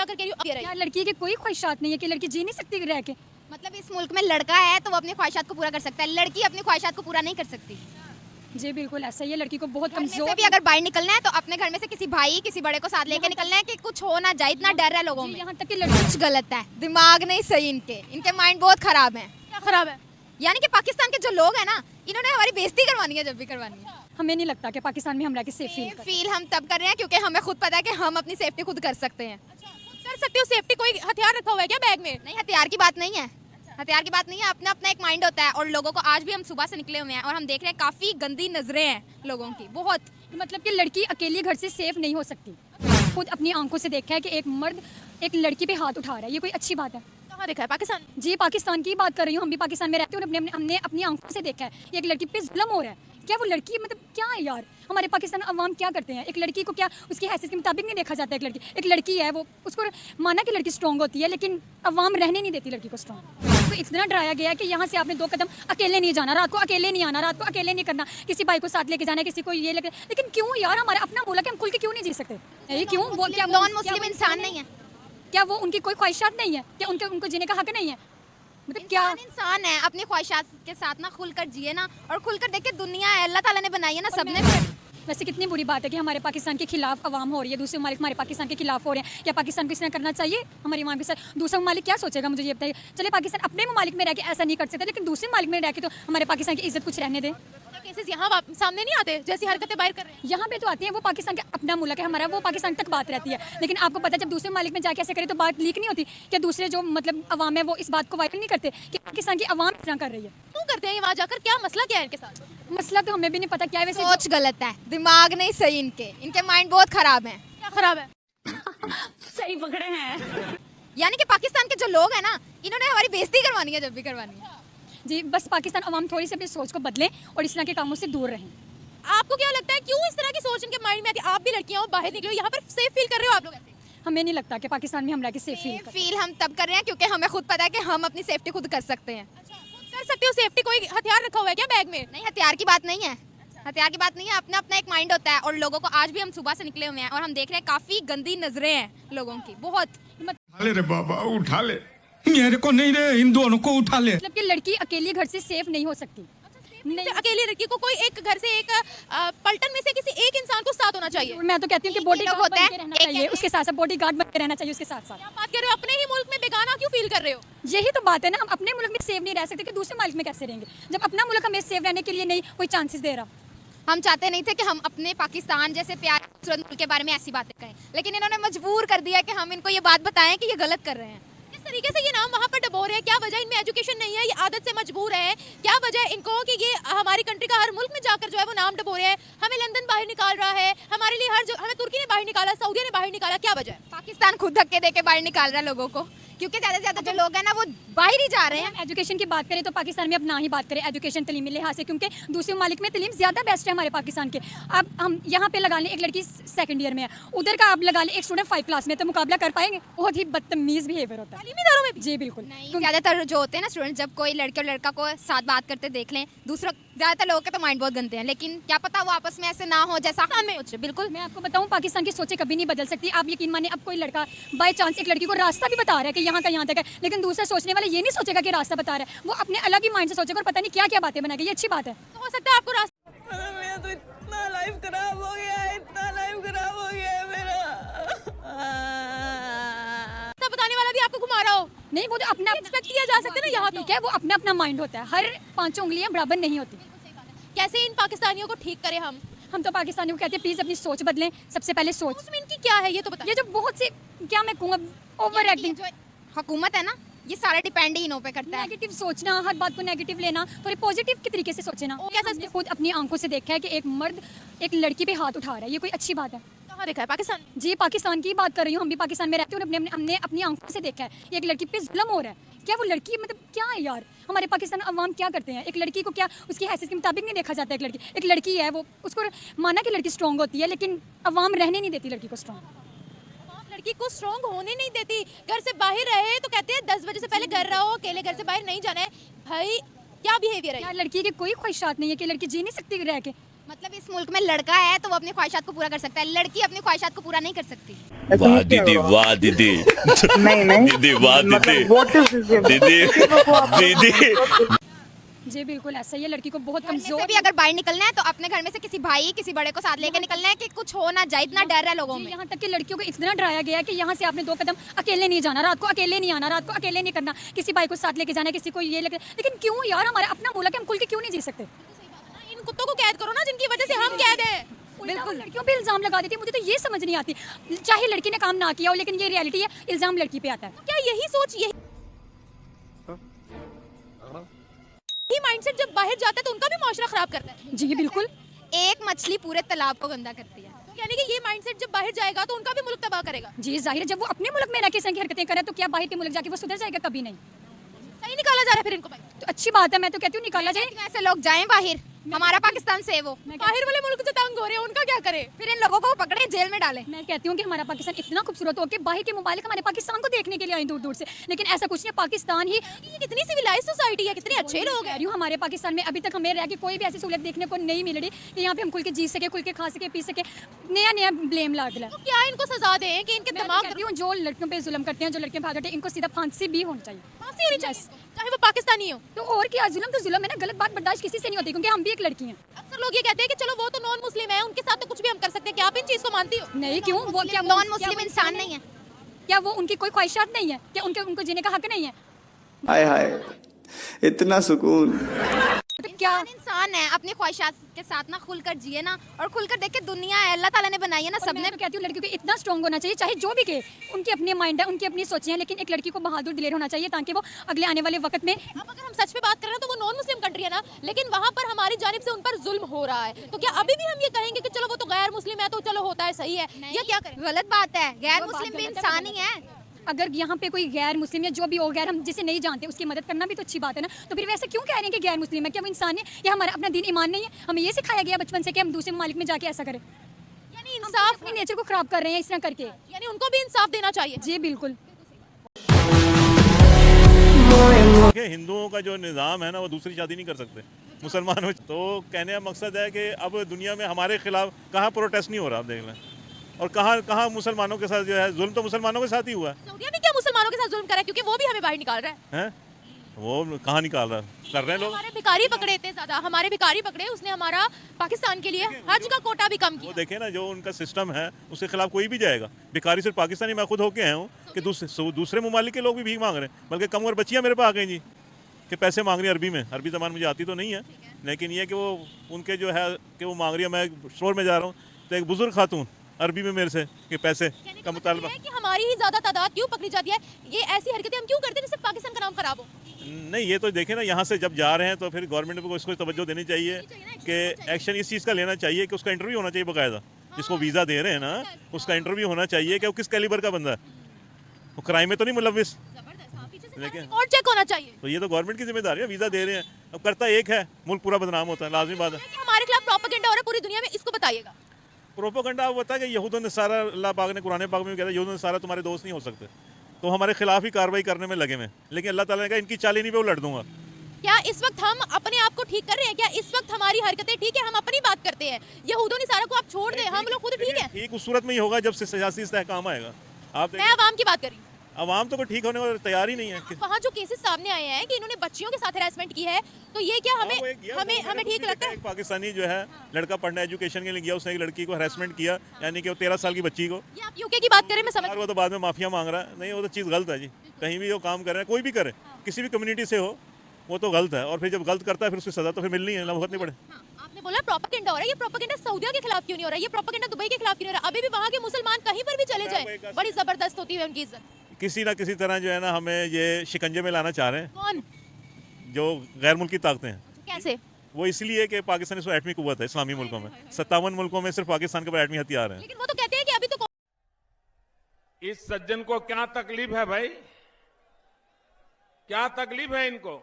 आकर कह रही हूँ यार लड़की की कोई ख्वाहिशात नहीं है कि लड़की जी नहीं सकती रह के। मतलब इस मुल्क में लड़का है तो वो अपनी ख्वाहिशात को पूरा कर सकता है, लड़की अपनी ख्वाहिशात को पूरा नहीं कर सकती। जी बिल्कुल ऐसा ही है, लड़की को बहुत घर में से कमजोर भी अगर बाहर निकलना है तो अपने घर में से किसी भाई किसी बड़े को साथ लेके निकलना है कि कुछ हो ना जाए, इतना डर है लोगों में। यहाँ तक कि लड़की कुछ गलत है, दिमाग नहीं सही इनके माइंड बहुत खराब है। क्या खराब है? यानी कि पाकिस्तान के जो लोग हैं ना, इन्होंने हमारी बेइज्जती करवानी है जब भी करवानी है। हमें नहीं लगता कि पाकिस्तान में हम रह के सेफ फील फील हम तब कर रहे हैं क्योंकि हमें खुद पता है कि हम अपनी सेफ्टी खुद कर सकते हैं। कर सकते हो सेफ्टी? कोई हथियार रखा हुआ है क्या बैग में? नहीं, हथियार की बात नहीं है, हथियार की बात नहीं है, अपना अपना एक माइंड होता है। और लोगों को आज भी हम सुबह से निकले हुए हैं और हम देख रहे हैं काफी गंदी नजरें हैं लोगों की, बहुत। मतलब कि लड़की अकेली घर से सेफ नहीं हो सकती। खुद अपनी आंखों से देखा है कि एक मर्द एक लड़की पे हाथ उठा रहा है, ये कोई अच्छी बात है? कहाँ देखा है? पाकिस्तान? जी पाकिस्तान की बात कर रही हूँ, हम भी पाकिस्तान में रहते हैं और हमने अपनी आंखों से देखा है एक लड़की पे जुल्म हो रहा है। क्या वो लड़की मतलब क्या है यार, हमारे पाकिस्तान अवाम क्या करते हैं, एक लड़की को क्या उसकी हैसियत के मुताबिक नहीं देखा जाता है। एक लड़की है, वो उसको माना कि लड़की स्ट्रॉन्ग होती है लेकिन अवाम रहने नहीं देती लड़की को स्ट्रॉन्ग। तो इतना डराया गया है कि यहाँ से आपने 2 कदम अकेले नहीं जाना, रात को अकेले नहीं आना, रात को अकेले नहीं करना, किसी भाई को साथ लेके जाना है, किसी को ये लेके। लेकिन क्यों यार, हमारा अपना मुल्क है, हम खुल के क्यों नहीं जी सकते? ये क्यों? वो क्या नॉन मुस्लिम इंसान नहीं है? क्या वो उनकी कोई ख्वाहिशात नहीं है? क्या उनको जीने का हक नहीं है? मतलब क्या इंसान है, अपनी ख्वाहिशात के साथ ना खुलकर जिए ना, और खुलकर देखे दुनिया है, अल्लाह ताला ने बनाई है ना सबने। वैसे कितनी बुरी बात है कि हमारे पाकिस्तान के खिलाफ अवाम हो रही है, दूसरे ममालिक हमारे पाकिस्तान के खिलाफ हो रहे हैं। क्या पाकिस्तान को इसने करना चाहिए हमारी अवाम के साथ? दूसरा ममालिक क्या सोचेगा, मुझे ये बताइए। चले पाकिस्तान अपने ममालिक में रह के ऐसा नहीं कर सकता, लेकिन दूसरे ममालिक में रह के तो हमारे पाकिस्तान की इज्जत कुछ रहने दें। केसेस यहाँ सामने नहीं आते जैसी हरकतें बाहर कर रहे हैं? यहाँ पे तो आती हैं, वो पाकिस्तान का अपना मुल्क है हमारा, वो पाकिस्तान तक बात रहती है। लेकिन आपको पता है जब दूसरे मालिक में जाके ऐसे करे तो बात लीक नहीं होती? क्या दूसरे जो मतलब अवाम है वो इस बात को वायरल नहीं करते कि पाकिस्तान की अवाम इतना कर रही है? क्यों करते हैं वहाँ जाकर? क्या मसला क्या है इनके साथ? मसला तो हमें भी नहीं पता क्या है। वैसे सोच गलत है, दिमाग नहीं सही इनके माइंड बहुत खराब है। क्या खराब है? सही पकड़े हैं। यानी कि पाकिस्तान के जो लोग हैं ना, इन्होंने हमारी बेइज्जती करवानी है जब भी करवानी है। जी बस पाकिस्तान अवाम थोड़ी सी अपनी सोच को बदलें और इस तरह के कामों से दूर रहें। आपको क्या लगता है क्यों इस तरह की सोच इनके माइंड में आती है? आप भी लड़कियां हो, बाहर निकलो, यहाँ पर सेफ फील कर रहे हो आप लोग ऐसे? हमें नहीं लगता कि पाकिस्तान में हम रह के सेफ फील करें। फील हम तब कर रहे हैं क्योंकि हमें खुद पता है कि हम अपनी सेफ्टी खुद कर सकते हैं। कर सकते हो सेफ्टी? कोई हथियार रखा हुआ है क्या बैग में? नहीं, हथियार की बात नहीं है, हथियार की बात नहीं है, अपना अपना एक माइंड होता है। और लोगों को आज भी हम सुबह से निकले हुए हैं और हम देख रहे हैं काफी गंदी नजरें हैं लोगों की, बहुत। उठा ले रे बाबा, उठा ले, मेरे को नहीं रे, इन दोनों को उठा ले। मतलब कि लड़की अकेली घर से सेफ नहीं हो सकती। नहीं, अकेली लड़की को कोई एक घर से एक पलटन में से किसी एक इंसान को साथ होना चाहिए। मैं तो कहती हूँ कि बॉडी गार्ड होता बन है, के रहना चाहिए, उसके साथ साथ बॉडी गार्ड बन के रहना चाहिए उसके साथ साथ। क्या बात कर रहे हो? अपने ही मुल्क में बेगाना क्यों फील कर रहे हो? यही तो बात है ना, हम अपने मुल्क में सेफ नहीं रह सकते कि दूसरे मुल्क में कैसे रहेंगे जब अपना मुल्क हमें सेफ रहने के लिए नहीं कोई चांसेस दे रहा। हम चाहते नहीं थे कि हम अपने पाकिस्तान जैसे प्यारे खूबसूरत मुल्क के बारे में ऐसी बातें कहें, लेकिन इन्होंने मजबूर कर दिया कि हम इनको ये बात बताएं कि ये गलत कर रहे हैं। किस तरीके से ये नाम वहाँ पर डबो रहे हैं? क्या वजह? इनमें एजुकेशन नहीं है, ये आदत से मजबूर है? क्या वजह इनको कि ये हमारी कंट्री का हर मुल्क में जाकर जो है वो नाम डबो रहे हैं? हमें लंदन बाहर निकाल रहा है, हमारे लिए हमें तुर्की ने बाहर निकाला, सऊदी ने बाहर निकाला, क्या वजह है? पाकिस्तान खुद धक्के देके बाहर निकाल रहा है लोगों को, क्योंकि ज्यादा से ज्यादा जो लोग हैं ना वो बाहर ही जा रहे हैं। एजुकेशन की बात करें तो पाकिस्तान में अब ना ही बात करें एजुकेशन तलीमी लिहाज से, क्योंकि दूसरे ममालिक में तलीम ज़्यादा बेस्ट है हमारे पाकिस्तान के। अब हम यहाँ पे लगा लें एक लड़की 2nd ईयर में है, उधर का आप लगा लें एक स्टूडेंट 5 क्लास में, तो मुकाबला कर पाएंगे? बहुत ही बदतमीज़ बिहेवियर होता है तालीमी इदारों में भी? जी बिल्कुल। ज्यादातर जो होते हैं ना स्टूडेंट, जब कोई लड़के और लड़का को साथ बात करते देख लें, दूसरों ज्यादातर लोगों के तो माइंड बहुत गंदे हैं, लेकिन क्या पता वो आपस में ऐसे ना हो जैसा हमें सोच रहे। बिल्कुल, मैं आपको बताऊं पाकिस्तान की सोचें कभी नहीं बदल सकती। आप यकीन माने, अब कोई लड़का बाय चांस एक लड़की को रास्ता भी बता रहा है कि यहाँ का यहाँ तक है, लेकिन दूसरा सोचने वाला ये नहीं सोचेगा कि रास्ता बता रहा है, वो अपने अलग ही माइंड से सोचेगा और पता नहीं क्या क्या बातें बनाएगा। ये अच्छी बात है? तो हो सकता है आपको रास्ता। मेरा तो इतना लाइफ खराब हो गया है, इतना लाइफ खराब हो गया है मेरा। रास्ता बताने वाला भी आपको घुमा रहा हो? नहीं, वो तो अपना एक्सपेक्ट किया जा सकता है ना यहाँ ठीक है, वो अपना अपना माइंड होता है, हर 5 उंगलियां बराबर नहीं होती। कैसे इन पाकिस्तानियों को ठीक करें हम तो पाकिस्तानियों को कहते हैं प्लीज अपनी सोच बदलें। सबसे पहले सोच। उसमें इनकी क्या है ये तो बताइए। ये जो बहुत सी क्या मैं कहूँगा ओवर एक्टिंग जो हुकूमत है ना, ये सारा डिपेंड ही इन्हों पे करता है। नेगेटिव सोचना, हर बात को नेगेटिव लेना, थोड़ी पॉजिटिव के तरीके से सोचना। कैसे? हमने खुद अपनी आंखों से देखा है कि एक मर्द एक लड़की पे हाथ उठा रहा है, ये कोई अच्छी बात है? कहाँ देखा है? पाकिस्तान? जी पाकिस्तान की बात कर रही हूँ, हम भी पाकिस्तान में रहते हैं और हमने अपनी आंखों से देखा है एक लड़की पे जुल्म हो रहा है। क्या वो लड़की मतलब क्या है यार, हमारे पाकिस्तान अवाम क्या करते हैं, एक लड़की को क्या उसकी हैसियत के मुताबिक नहीं देखा जाता है? एक लड़की है, वो उसको माना कि लड़की स्ट्रॉन्ग होती है, लेकिन अवाम रहने नहीं देती लड़की को स्ट्रॉन्ग। लड़की को स्ट्रॉन्ग होने नहीं देती, घर से बाहर रहे तो कहते हैं 10 बजे से पहले घर रहो, अकेले घर से बाहर नहीं जाना है। भाई क्या बिहेवियर है? यार लड़की की कोई ख्वाहिशात नहीं है कि लड़की जी नहीं सकती रह के। मतलब इस मुल्क में लड़का है तो वो अपनी ख्वाहिशात को पूरा कर सकता है, लड़की अपनी ख्वाहिशात को पूरा नहीं कर सकती। वाह दीदी, वाह दीदी, नहीं नहीं दीदी, वाह दीदी, मतलब दीदी, दीदी। जी बिल्कुल ऐसा ही है, लड़की को बहुत घर में कमजोर से भी अगर बाहर निकलना है तो अपने घर में से किसी भाई किसी बड़े को साथ लेके निकलना है कि कुछ हो ना जाए, इतना डर है लोगों में। यहाँ तक कि लड़कियों को इतना डराया गया है कि यहाँ से आपने 2 कदम अकेले नहीं जाना, रात को अकेले नहीं आना, रात को अकेले नहीं करना, किसी भाई को साथ लेके जाना, किसी को ये लेके। लेकिन क्यों यार, हमारा अपना मुल्क है, हम खुल के क्यों नहीं जी सकते? इन कुत्तों को कैद करो ना जिनकी वजह से हम कैद हैं। बिल्कुल लड़कियों पे इल्जाम लगा देती है, मुझे तो ये समझ नहीं आती। चाहे लड़की ने काम ना किया हो, लेकिन ये रियलिटी है, इल्जाम लड़की पे आता है। क्या यही सोच यही माइंडसेट जब बाहर जाता है तो उनका भी माशरा खराब करता है? जी बिल्कुल। एक मछली पूरे तालाब को गंदा करती है। तो यानी कि ये माइंडसेट जब बाहर जाएगा तो उनका भी मुल्क तबाह करेगा। जी जाहिर है, जब वो अपने मुल्क में रह के संग हरकतें करे तो क्या बाहर के मुल्क जाके वो सुधर जाएगा? कभी नहीं। सही निकाला जा रहा है फिर इनको भाई। तो अच्छी बात है, मैं तो कहती हूँ निकाला जाए। ऐसे लोग जाएं बाहर, हमारा पाकिस्तान से वो बाहर वाले मुल्क जो तंग हो रहे हैं उनका क्या करे? फिर इन लोगों को पकड़े जेल में डालें। मैं कहती हूँ कि हमारा पाकिस्तान इतना खूबसूरत हो कि बाहर के मुमालिक हमारे पाकिस्तान को देखने के लिए आए दूर दूर से, लेकिन ऐसा कुछ नहीं है। पाकिस्तान ही ये कितनी सिविलाइज सोसाइटी है, कितने अच्छे लोग हैं। हमारे पाकिस्तान में अभी तक हमें रह के कोई भी ऐसी सहूलत देखने को नहीं मिल रही कि यहाँ पे हम खुल के जी सके, खुल के खा सके, पी सके। नया नया ब्लेम लाग रहा है। तो क्या इनको सजा दें कि इनके मैं तो दिमाग कहती हूँ जो लड़कियों पे जुल्म करते हैं, जो लड़कियां भाग जाते हैं, इनको सीधा फांसी भी होनी चाहिए। फांसी होनी चाहिए, चाहे वो पाकिस्तानी हो। तो और क्या, जुल्म तो जुल्म है ना, गलत बात बर्दाश्त किसी से नहीं होती, क्योंकि हम भी एक लड़की हैं। अक्सर लोग ये कहते हैं कि चलो वो तो नॉन मुस्लिम है, उनके साथ तो कुछ भी हम कर सकते हैं। क्या आप इन चीज को मानती हो? नहीं, क्यों? वो क्या नॉन मुस्लिम इंसान नहीं है? क्या वो उनकी कोई ख्वाहिशात नहीं है? क्या उनको जीने का हक नहीं है? हाय हाय, इतना सुकून। तो क्या इंसान है, अपनी ख्वाहिशात के साथ ना खुलकर जिए ना, और खुलकर देख के दुनिया है, अल्लाह ताला ने बनाई है ना और सबने। मैं तो कहती हूँ लड़कियों को इतना स्ट्रॉन्ग होना चाहिए, चाहे जो भी कहे, उनकी अपनी माइंड है, उनकी अपनी सोचें हैं, लेकिन एक लड़की को बहादुर दिलेर होना चाहिए ताकि वो अगले आने वाले वक्त में। अब अगर हम सच में बात करें तो वो नॉन मुस्लिम कंट्री है ना, लेकिन वहाँ पर हमारी जानिब से उन पर जुल्म हो रहा है। तो क्या अभी भी हम ये कहेंगे कि चलो वो तो गैर मुस्लिम है तो चलो होता है, सही है, या क्या करें? गलत बात है, गैर वो बात मुस्लिम भी गलत है, इंसान वो ही है। अगर यहाँ पे कोई गैर मुस्लिम या जो भी हो गैर, हम जिसे नहीं जानते उसकी मदद करना भी तो अच्छी बात है ना। तो फिर वैसे क्यों कह रहे हैं कि गैर मुस्लिम है? क्या वो इंसान है या हमारा अपना दीन ईमान नहीं है? हमें ये सिखाया गया बचपन से कि हम दूसरे मालिक में जाके ऐसा करें। यानी हम इंसाफ, अपने नेचर को खराब कर रहे हैं इस तरह करके। यानी उनको भी इंसाफ देना चाहिए। जी बिल्कुल। हिंदुओं का जो निज़ाम है ना, वो दूसरी शादी नहीं कर सकते मुसलमानों। तो कहने का मकसद है कि अब दुनिया में हमारे खिलाफ कहाँ प्रोटेस्ट नहीं हो रहा, आप देख लें। और कहाँ कहाँ मुसलमानों के साथ जो है जुल्म, तो मुसलमानों के साथ ही हुआ है। सऊदीया भी क्या मुसलमानों के साथ जुल्म कर रहा है? क्योंकि वो भी हमें बाहर निकाल रहा है। हैं? वो कहाँ निकाल रहा है? कर रहे हैं लोग। हमारे भिखारी पकड़े इतने ज्यादा, हमारे भिखारी पकड़े, उसने हमारा पाकिस्तान के लिए हज का कोटा भी कम वो किया। देखे ना, जो उनका सिस्टम है उसके खिलाफ कोई भी जाएगा। भिखारी सिर्फ पाकिस्तानी, मैं खुद होके आया हूँ कि दूसरे ममालिक के लोग भी भीख मांग रहे हैं, बल्कि कम उम्र बच्चियाँ मेरे पास आ गई जी कि पैसे मांग रही है अरबी में। अरबी ज़बान मुझे आती तो नहीं है, लेकिन ये कि वो उनके जो है कि वो मांग रही है। मैं स्टोर में जा रहा हूँ तो एक बुजुर्ग खातून अरबी में मेरे से कि पैसे का मुतालबा है कि हमारी ही ज्यादा तादाद क्यों पकड़ी जाती है? ये ऐसी हरकतें हम क्यों करते हैं जिससे पाकिस्तान का नाम खराब हो? नहीं, ये तो देखें ना, यहाँ से जब जा रहे हैं तो फिर गवर्नमेंट को इसको तवज्जो देनी चाहिए कि एक्शन इस चीज़ का लेना चाहिए कि उसका इंटरव्यू होना चाहिए बाकायदा। जिसको वीज़ा दे रहे हैं ना, उसका इंटरव्यू होना चाहिए कि वो किस कैलिबर का बंदा है, वो क्राइम में तो नहीं मुलविस। लेकिन और चेक होना चाहिए। तो ये तो गवर्नमेंट की जिम्मेदारी है, वीज़ा दे रहे हैं, अब करता एक है, मुल्क पूरा बदनाम होता है, लाजमी बात है। कि हमारे खिलाफ प्रोपेगेंडा हो रहा है पूरी दुनिया में, इसको बताइएगा। प्रोपेगेंडा आप बता कि यहूद ने सारा, अल्लाह पाक ने कुरान पाक में भी कहता है यहूद ने सारा तुम्हारे दोस्त नहीं हो सकते, तो हमारे खिलाफ ही कार्रवाई करने में लगे में। लेकिन अल्लाह ताला ने कहा इनकी चाली नहीं पे वो लड़ दूंगा। क्या इस वक्त हम अपने आप को ठीक कर रहे हैं? क्या इस वक्त हमारी हरकतें ठीक है? हम अपनी बात करते हैं, यहूदों ने सारा को आप छोड़ दें, हम लोग खुद ठीक है। ठीक उस सूरत में ही होगा जब सियासी इस्तेहकाम आएगा। आप मैं अवाम की बात कर रही हूँ। अवाम तो कोई ठीक होने को तैयार ही नहीं है। वहाँ जो केसेस सामने आए हैं कि इन्होंने बच्चियों के साथ हरासमेंट की है, तो ये क्या हमें हमें ठीक लगता है? एक पाकिस्तानी जो है लड़का पढ़ने एजुकेशन के लिए गया, उसने एक लड़की को हरासमेंट किया, यानी कि वो 13 साल की बच्ची को। ये आप यूके की बात करें, मैं समझ। और वो तो बाद में माफिया मांग रहा है। नहीं, वो तो चीज़ गलत है जी। कहीं भी वो काम कर रहे हैं, कोई भी करे, किसी भी कम्युनिटी से हो, वो तो गलत है। और फिर जब गलत करता है फिर उसकी सजा तो फिर मिलनी है ना, भुगतनी पड़े। आपने बोला प्रोपेगेंडा हो रहा है, ये प्रोपेगेंडा सऊदीया के खिलाफ क्यों नहीं हो रहा है? ये प्रोपेगेंडा दुबई के खिलाफ क्यों नहीं हो रहा है? अभी भी वहाँ के मुसलमान कहीं पर भी चले जाए, बड़ी जबरदस्त होती है उनकी इज्जत। किसी ना किसी तरह जो है ना, हमें ये शिकंजे में लाना चाह रहे हैं। कौन? जो गैर मुल्की ताकतें हैं। कैसे? वो इसलिए कि पाकिस्तान इसमें एटमी कुव्वत है इस्लामी मुल्कों में। 57 मुल्कों में सिर्फ पाकिस्तान के पास एटमी हथियार हैं। लेकिन वो तो कहते हैं कि अभी तो इस सज्जन को क्या तकलीफ है भाई? क्या तकलीफ है इनको?